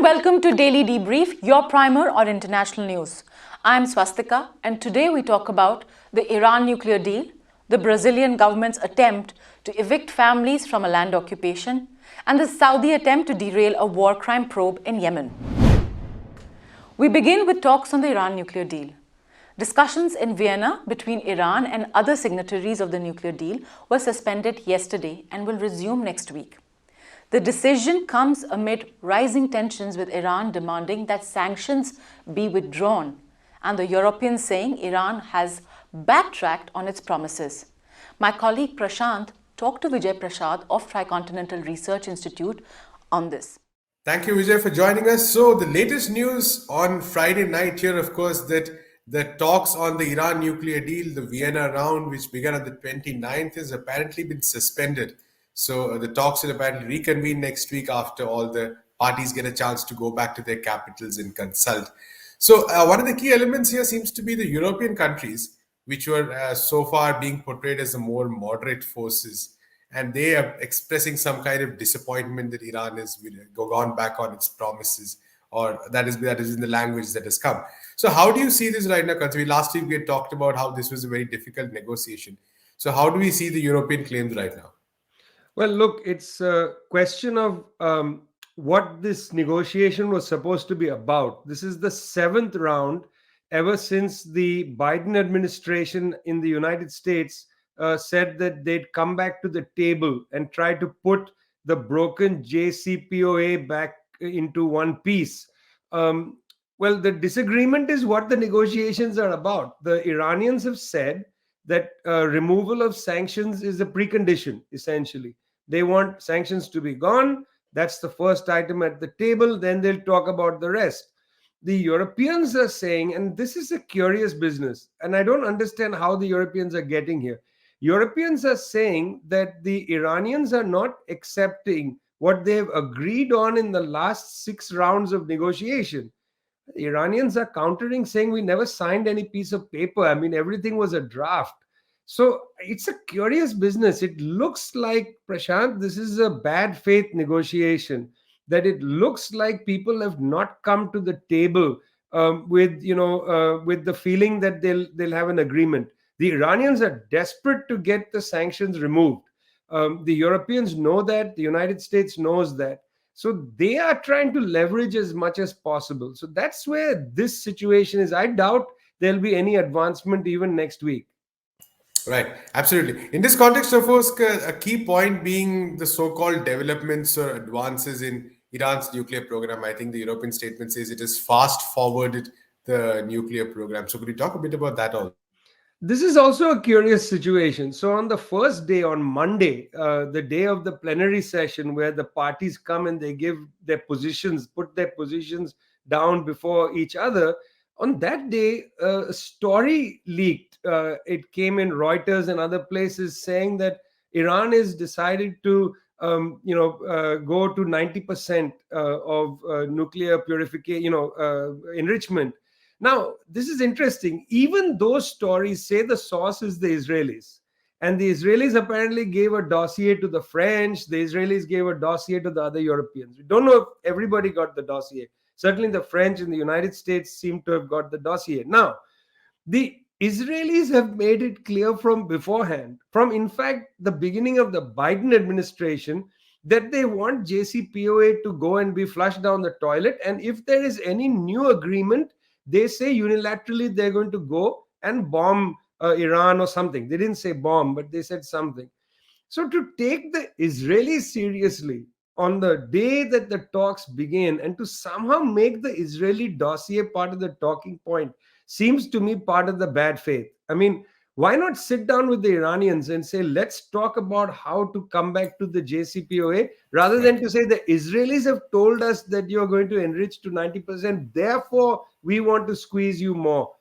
and welcome to Daily Debrief, your primer on international news. I'm Swastika, and today we talk about the Iran nuclear deal, the Brazilian government's attempt to evict families from a land occupation, and the Saudi attempt to derail a war crime probe in Yemen. We begin with talks on the Iran nuclear deal. Discussions in Vienna between Iran and other signatories of the nuclear deal were suspended yesterday and will resume next week. The decision comes amid rising tensions with Iran demanding that sanctions be withdrawn and the Europeans saying Iran has backtracked on its promises. My colleague Prashant talked to Vijay Prashad of Tricontinental Research Institute on this. Thank you, Vijay, for joining us. So the latest news on Friday night here, of course, that the talks on the Iran nuclear deal, the Vienna round, which began on the 29th, has apparently been suspended. So the talks will apparently reconvene next week after all the parties get a chance to go back to their capitals and consult. So one of the key elements here seems to be the European countries, which were so far being portrayed as the more moderate forces. And they are expressing some kind of disappointment that Iran has gone back on its promises, or that is in the language that has come. So how do you see this right now? Because last week we had talked about how this was a very difficult negotiation. So how do we see the European claims right now? Well, look, it's a question of what this negotiation was supposed to be about. This is the seventh round ever since the Biden administration in the United States said that they'd come back to the table and try to put the broken JCPOA back into one piece. Well, the disagreement is what the negotiations are about. The Iranians have said that removal of sanctions is a precondition, essentially. They want sanctions to be gone. That's the first item at the table. Then they'll talk about the rest. The Europeans are saying, and this is a curious business, and I don't understand how the Europeans are getting here. Europeans are saying that the Iranians are not accepting what they've agreed on in the last 6 rounds of negotiation. The Iranians are countering, saying we never signed any piece of paper. I mean, everything was a draft. So it's a curious business. It looks like, Prashant, this is a bad faith negotiation, that it looks like people have not come to the table with the feeling that they'll have an agreement. The Iranians are desperate to get the sanctions removed. The Europeans know that. The United States knows that. So they are trying to leverage as much as possible. So that's where this situation is. I doubt there'll be any advancement even next week. Right, absolutely. In this context, of course, a key point being the so-called developments or advances in Iran's nuclear program. I think the European statement says it has fast-forwarded the nuclear program. So could you talk a bit about that also? This is also a curious situation. So on the first day, on Monday, the day of the plenary session where the parties come and they give their positions, put their positions down before each other, on that day, a story leaked. It came in Reuters and other places saying that Iran has decided to go to 90% of nuclear purification, enrichment. Now, this is interesting. Even those stories say the source is the Israelis. And the Israelis apparently gave a dossier to the French. The Israelis gave a dossier to the other Europeans. We don't know if everybody got the dossier. Certainly the French and the United States seem to have got the dossier. Now, the Israelis have made it clear from beforehand, from in fact the beginning of the Biden administration, that they want JCPOA to go and be flushed down the toilet. And if there is any new agreement, they say unilaterally they're going to go and bomb Iran or something. They didn't say bomb, but they said something. So to take the Israelis seriously on the day that the talks begin and to somehow make the Israeli dossier part of the talking point seems to me part of the bad faith. I mean, why not sit down with the Iranians and say, let's talk about how to come back to the JCPOA, rather than to say the Israelis have told us that you're going to enrich to 90%, therefore we want to squeeze you more.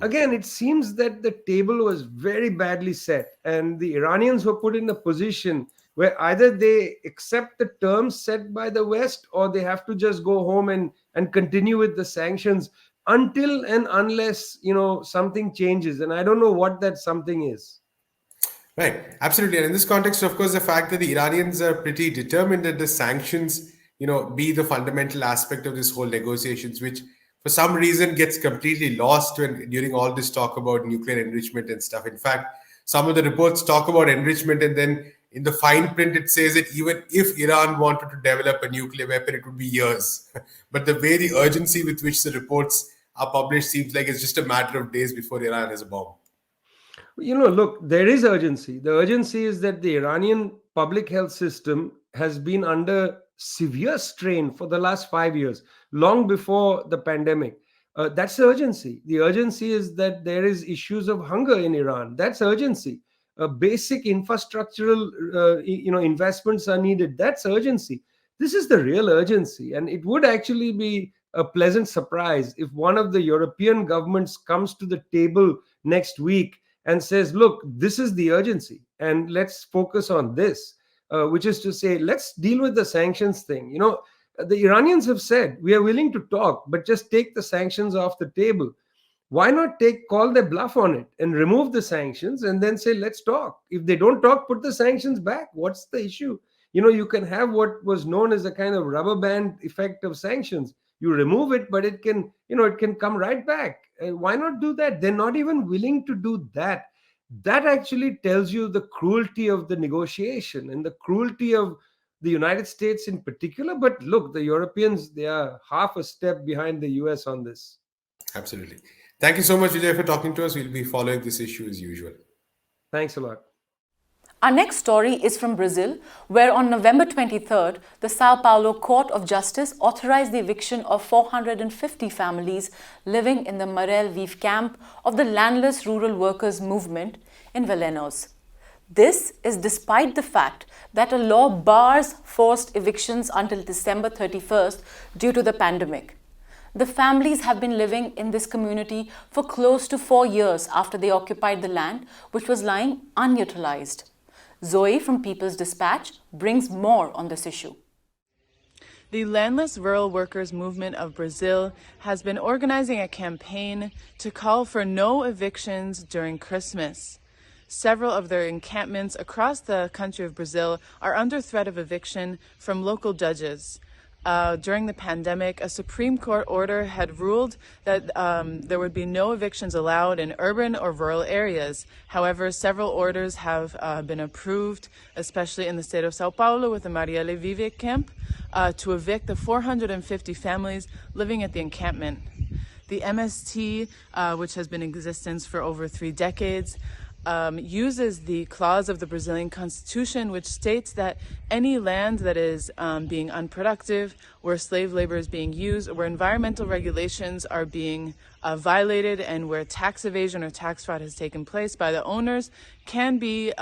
Again, it seems that the table was very badly set, and the Iranians were put in a position where either they accept the terms set by the West or they have to just go home and continue with the sanctions until and unless something changes. And I don't know what that something is. Right, absolutely. And in this context, of course, the fact that the Iranians are pretty determined that the sanctions be the fundamental aspect of this whole negotiations, which for some reason gets completely lost during all this talk about nuclear enrichment and stuff. In fact, some of the reports talk about enrichment, and then in the fine print it says that even if Iran wanted to develop a nuclear weapon, it would be years. But the very urgency with which the reports are published seems like it's just a matter of days before Iran has a bomb. Look, there is urgency. The urgency is that the Iranian public health system has been under severe strain for the last 5 years, long before the pandemic. That's the urgency. The urgency is that there is issues of hunger in Iran. That's urgency. Basic infrastructural, investments are needed. That's urgency. This is the real urgency, and it would actually be a pleasant surprise if one of the European governments comes to the table next week and says, look, this is the urgency, and let's focus on this, which is to say, let's deal with the sanctions thing. The Iranians have said, we are willing to talk, but just take the sanctions off the table. Why not call their bluff on it and remove the sanctions and then say, let's talk? If they don't talk, put the sanctions back. What's the issue? You can have what was known as a kind of rubber band effect of sanctions. You remove it, but it can come right back. Why not do that? They're not even willing to do that. That actually tells you the cruelty of the negotiation and the cruelty of the United States in particular. But look, the Europeans, they are half a step behind the US on this. Absolutely. Thank you so much, Vijay, for talking to us. We'll be following this issue as usual. Thanks a lot. Our next story is from Brazil, where on November 23rd, the Sao Paulo Court of Justice authorized the eviction of 450 families living in the Maré Vive camp of the landless rural workers movement in Velenos. This is despite the fact that a law bars forced evictions until December 31st due to the pandemic. The families have been living in this community for close to 4 years after they occupied the land, which was lying unutilized. Zoe from People's Dispatch brings more on this issue. The Landless Rural Workers Movement of Brazil has been organizing a campaign to call for no evictions during Christmas. Several of their encampments across the country of Brazil are under threat of eviction from local judges. During the pandemic, a Supreme Court order had ruled that there would be no evictions allowed in urban or rural areas. However, several orders have been approved, especially in the state of Sao Paulo with the Marielle Vive camp, to evict the 450 families living at the encampment. The MST, which has been in existence for over 3 decades, uses the clause of the Brazilian Constitution, which states that any land that is being unproductive, where slave labor is being used, or where environmental regulations are being violated, and where tax evasion or tax fraud has taken place by the owners, can be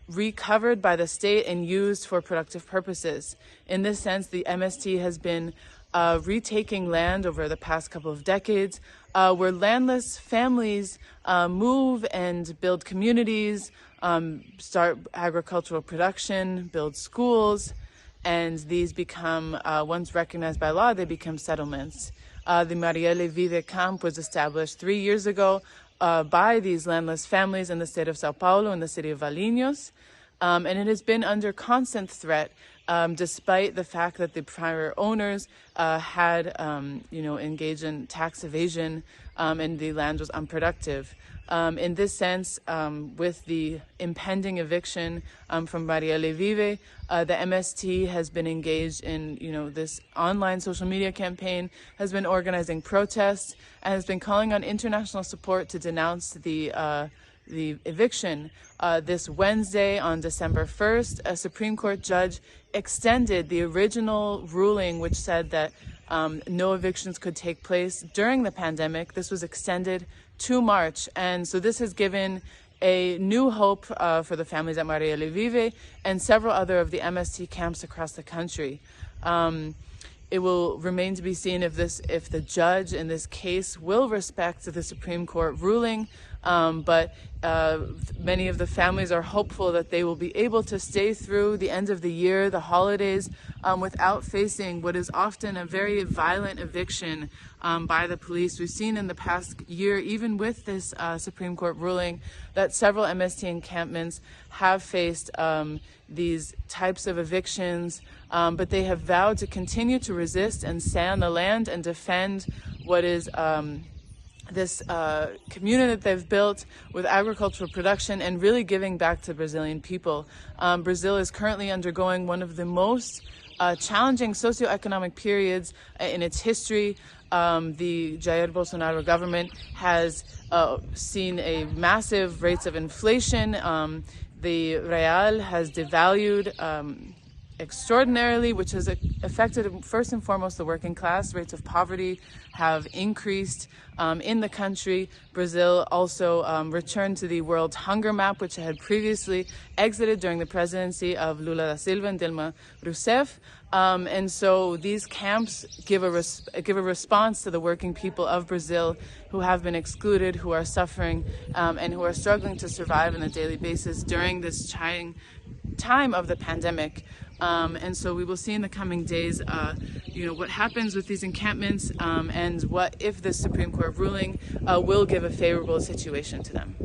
recovered by the state and used for productive purposes. In this sense, the MST has been retaking land over the past couple of decades, where landless families move and build communities, start agricultural production, build schools, and these become, once recognized by law, they become settlements. The Marielle Vive camp was established 3 years ago by these landless families in the state of Sao Paulo and the city of Valinhos, and it has been under constant threat despite the fact that the prior owners had, engaged in tax evasion and the land was unproductive. In this sense, with the impending eviction from Marielle Vive, the MST has been engaged in, this online social media campaign, has been organizing protests, and has been calling on international support to denounce the eviction. This Wednesday, on December 1st, a Supreme Court judge extended the original ruling, which said that no evictions could take place during the pandemic. This was extended to March, and so this has given a new hope for the families at Marielle Vive and several other of the MST camps across the country. It will remain to be seen if the judge in this case will respect the Supreme Court ruling, but many of the families are hopeful that they will be able to stay through the end of the year, the holidays, without facing what is often a very violent eviction by the police. We've seen in the past year, even with this Supreme Court ruling, that several MST encampments have faced these types of evictions, but they have vowed to continue to resist and stay on the land and defend what is this community that they've built with agricultural production and really giving back to Brazilian people. Brazil is currently undergoing one of the most challenging socioeconomic periods in its history. The Jair Bolsonaro government has seen a massive rates of inflation. The real has devalued extraordinarily, which has affected first and foremost the working class. Rates of poverty have increased in the country. Brazil also returned to the World Hunger Map, which had previously exited during the presidency of Lula da Silva and Dilma Rousseff. And so these camps give a response to the working people of Brazil who have been excluded, who are suffering, and who are struggling to survive on a daily basis during this trying time of the pandemic. And so we will see in the coming days, what happens with these encampments and what if the Supreme Court ruling will give a favorable situation to them.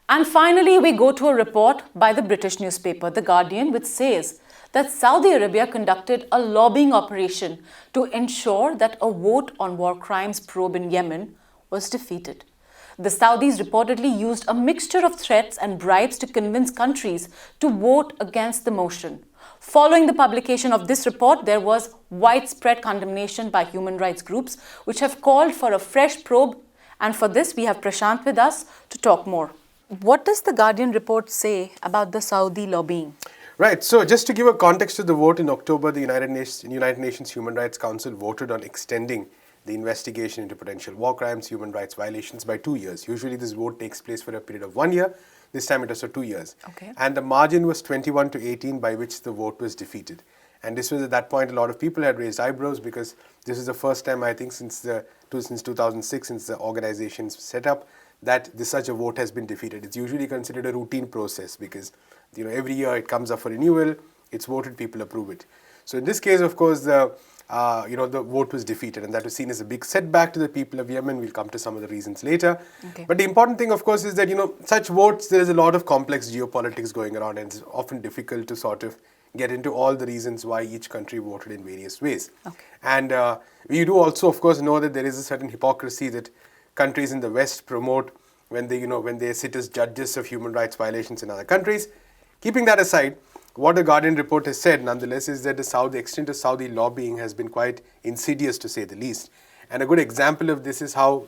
And finally, we go to a report by the British newspaper, The Guardian, which says that Saudi Arabia conducted a lobbying operation to ensure that a vote on war crimes probe in Yemen was defeated. The Saudis reportedly used a mixture of threats and bribes to convince countries to vote against the motion. Following the publication of this report, there was widespread condemnation by human rights groups, which have called for a fresh probe. And for this, we have Prashant with us to talk more. What does the Guardian report say about the Saudi lobbying? Right. So just to give a context to the vote, in October, the United Nations Human Rights Council voted on extending the investigation into potential war crimes, human rights violations by 2 years. Usually this vote takes place for a period of 1 year. This time it was for 2 years. Okay. And the margin was 21 to 18 by which the vote was defeated. And this was at that point a lot of people had raised eyebrows because this is the first time, I think, since 2006, since the organization's set up, that such a vote has been defeated. It's usually considered a routine process because every year it comes up for renewal, it's voted, people approve it. So in this case, of course, the vote was defeated, and that was seen as a big setback to the people of Yemen. We'll come to some of the reasons later. Okay. But the important thing, of course, is that, such votes, there is a lot of complex geopolitics going around, and it's often difficult to sort of get into all the reasons why each country voted in various ways. Okay. And we do also, of course, know that there is a certain hypocrisy that countries in the West promote when they sit as judges of human rights violations in other countries. Keeping that aside, what the Guardian report has said, nonetheless, is that the extent of Saudi lobbying has been quite insidious, to say the least. And a good example of this is how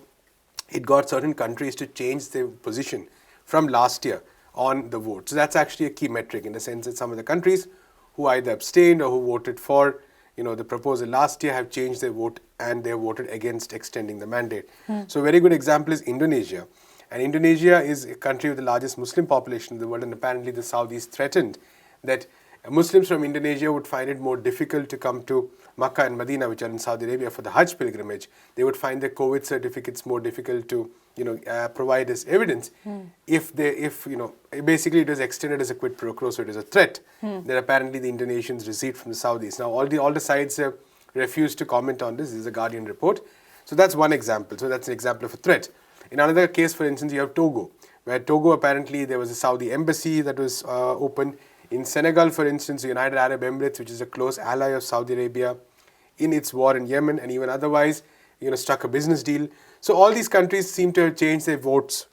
it got certain countries to change their position from last year on the vote. So that's actually a key metric, in the sense that some of the countries who either abstained or who voted for the proposal last year have changed their vote, and they have voted against extending the mandate. So a very good example is Indonesia. And Indonesia is a country with the largest Muslim population in the world, and apparently the Saudis threatened that Muslims from Indonesia would find it more difficult to come to Makkah and Medina, which are in Saudi Arabia, for the Hajj pilgrimage. They would find their COVID certificates more difficult to provide as evidence if basically it was extended as a quid pro quo, so it is a threat that apparently the Indonesians received from the Saudis. Now all the sides have refused to comment on this. This is a Guardian report. So that's one example. So that's an example of a threat. In another case, for instance, you have Togo, where Togo apparently there was a Saudi embassy that was open. In Senegal, for instance, the United Arab Emirates, which is a close ally of Saudi Arabia in its war in Yemen, and even otherwise, struck a business deal. So all these countries seem to have changed their votes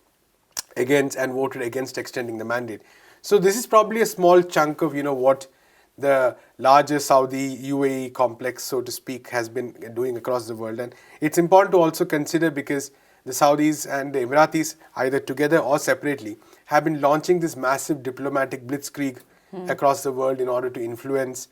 against and voted against extending the mandate. So this is probably a small chunk of, what the larger Saudi UAE complex, so to speak, has been doing across the world. And it's important to also consider because the Saudis and the Emiratis, either together or separately, have been launching this massive diplomatic blitzkrieg across the world in order to influence,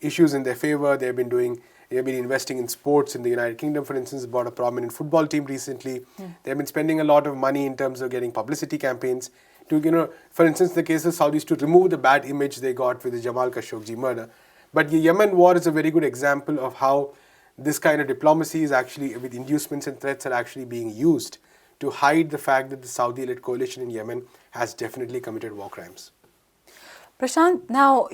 issues in their favor. They have been investing in sports in the United Kingdom, for instance, bought a prominent football team recently. They have been spending a lot of money in terms of getting publicity campaigns to, for instance, the case of Saudis to remove the bad image they got with the Jamal Khashoggi murder. But the Yemen war is a very good example of how this kind of diplomacy is actually, with inducements and threats, are actually being used to hide the fact that the Saudi-led coalition in Yemen has definitely committed war crimes. Prashant, now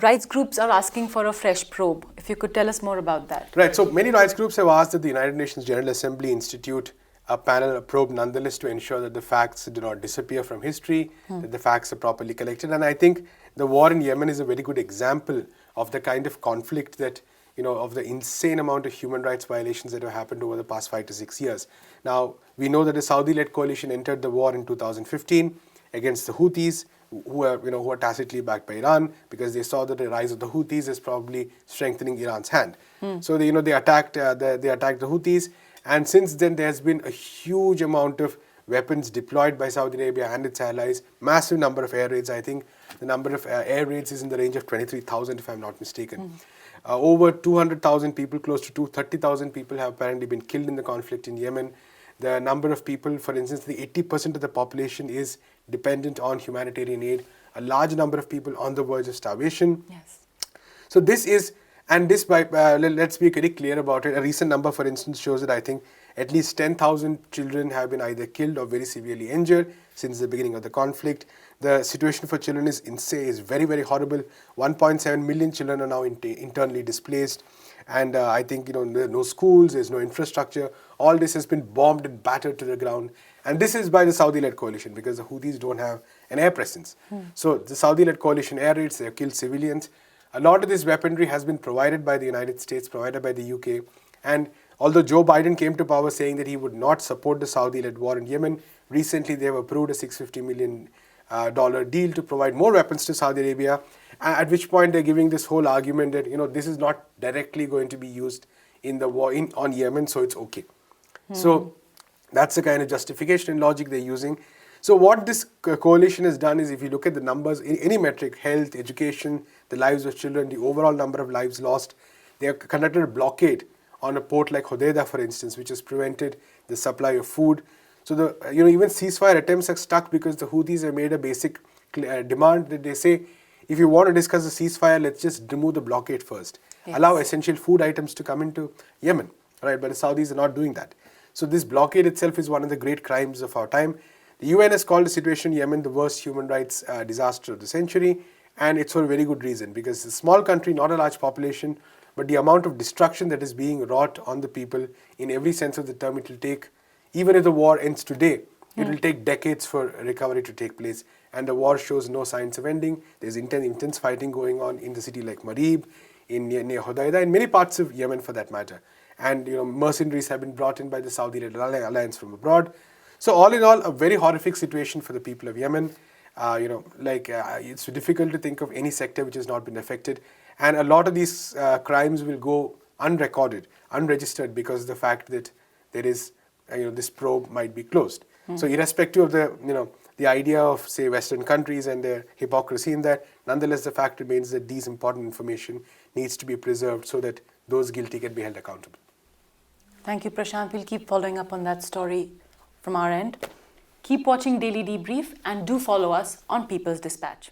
rights groups are asking for a fresh probe. If you could tell us more about that. Right, so many rights groups have asked that the United Nations General Assembly institute a panel, a probe nonetheless, to ensure that the facts do not disappear from history, that the facts are properly collected. And I think the war in Yemen is a very good example of the kind of conflict that, of the insane amount of human rights violations that have happened over the past 5 to 6 years. Now, we know that the Saudi-led coalition entered the war in 2015 against the Houthis, who are tacitly backed by Iran, because they saw that the rise of the Houthis is probably strengthening Iran's hand. So they attacked the Houthis, and since then there has been a huge amount of weapons deployed by Saudi Arabia and its allies, massive number of air raids. I think the number of air raids is in the range of 23,000, if I'm not mistaken. Over 200,000 people, close to 230,000 people have apparently been killed in the conflict in Yemen. The number of people, for instance, the 80% of the population is dependent on humanitarian aid. A large number of people on the verge of starvation. Yes. So this is, and this, let's be very clear about it. A recent number, for instance, shows that I think at least 10,000 children have been either killed or very severely injured since the beginning of the conflict. The situation for children is insane, is very, very horrible. 1.7 million children are now internally displaced. And I think, there are no schools, there's no infrastructure. All this has been bombed and battered to the ground. And this is by the Saudi-led coalition, because the Houthis don't have an air presence. So the Saudi-led coalition air raids, they have killed civilians. A lot of this weaponry has been provided by the United States, provided by the UK. And although Joe Biden came to power saying that he would not support the Saudi-led war in Yemen, recently they have approved a $650 million deal to provide more weapons to Saudi Arabia, at which point they're giving this whole argument that this is not directly going to be used in the war on Yemen, so it's okay. So that's the kind of justification and logic they're using. So what this coalition has done is, if you look at the numbers, in any metric, health, education, the lives of children, the overall number of lives lost, they have conducted a blockade on a port like Hodeidah, for instance, which has prevented the supply of food. So the even ceasefire attempts are stuck because the Houthis have made a basic demand that they say, if you want to discuss the ceasefire, let's just remove the blockade first. Yes. Allow essential food items to come into Yemen, right? But the Saudis are not doing that. So this blockade itself is one of the great crimes of our time. The UN has called the situation in Yemen the worst human rights disaster of the century, and it's for a very good reason, because it's a small country, not a large population, but the amount of destruction that is being wrought on the people, in every sense of the term, it will take, even if the war ends today, it will take decades for recovery to take place. And the war shows no signs of ending. There's intense fighting going on in the city like Marib, near Hodeidah, in many parts of Yemen for that matter. And mercenaries have been brought in by the Saudi-led alliance from abroad. So all in all, a very horrific situation for the people of Yemen. It's difficult to think of any sector which has not been affected. And a lot of these crimes will go unrecorded, unregistered, because of the fact that there is, this probe might be closed. So irrespective of the idea of, say, Western countries and their hypocrisy in that, nonetheless, the fact remains that these important information needs to be preserved so that those guilty can be held accountable. Thank you, Prashant. We'll keep following up on that story from our end. Keep watching Daily Debrief and do follow us on People's Dispatch.